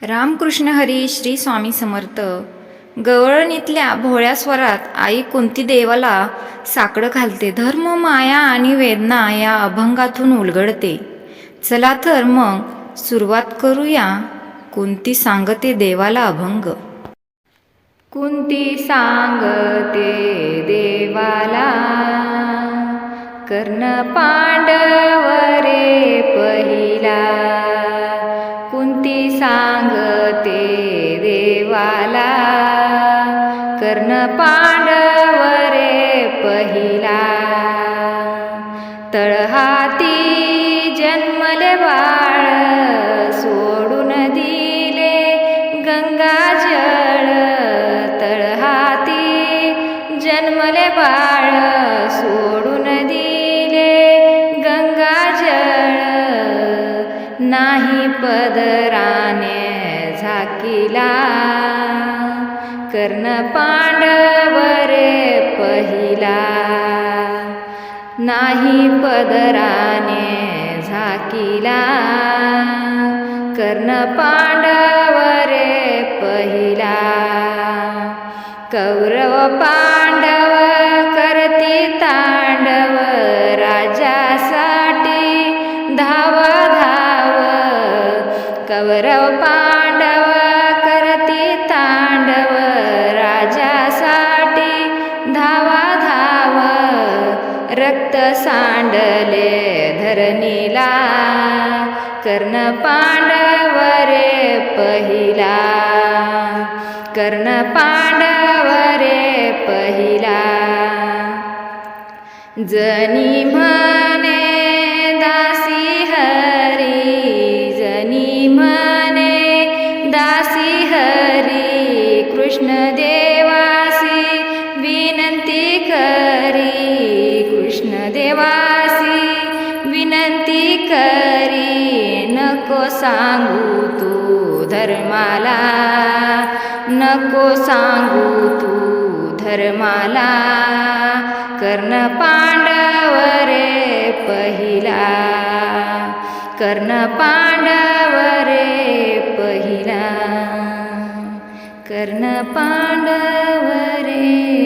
रामकृष्ण हरी श्री स्वामी समर्थ. गवळणीतल्या भोळ्या स्वरात आई कुंती देवाला साकडं घालते. धर्म, माया आणि वेदना या अभंगातून उलगडते. चला तर मग सुरुवात करूया. कुंती सांगते देवाला अभंग. कुंती सांगते देवाला, कर्ण पांडव रे पहिला. कुंती सांगते देवाला, कर्ण पांडव रे पहिला. तळहाती जन्मले बाळ, सोडून दिले गंगाजळ. तळहाती जन्मले बाळ, सोडून दिले गंगाजळ. नाही पदराने झाकिला, कर्ण पांडव रे पहिला. नाही पदराने झाकिला, कर्ण पांडव रे पहिला. कौरव पांडव करती तांडव, राजासाठी धाव धाव. कौरव पांडव करती तांडव, राजासाठी धावा धाव. रक्त सांडले धरणीला, कर्ण पांडव रे पहिला. कर्ण पांडव रे पहिला. जनी म्हणे दासी हरी, जनी म्हणे दासी हरी. कृष्ण देवासी विनंती करी, कृष्ण देवासी विनंती करी. नको सांगू तू धर्माला, नको सांगू तू धर्माला. कर्ण पांडव रे पहिला, कर्ण पांडव रे पहिला. कर्ण पांडव रे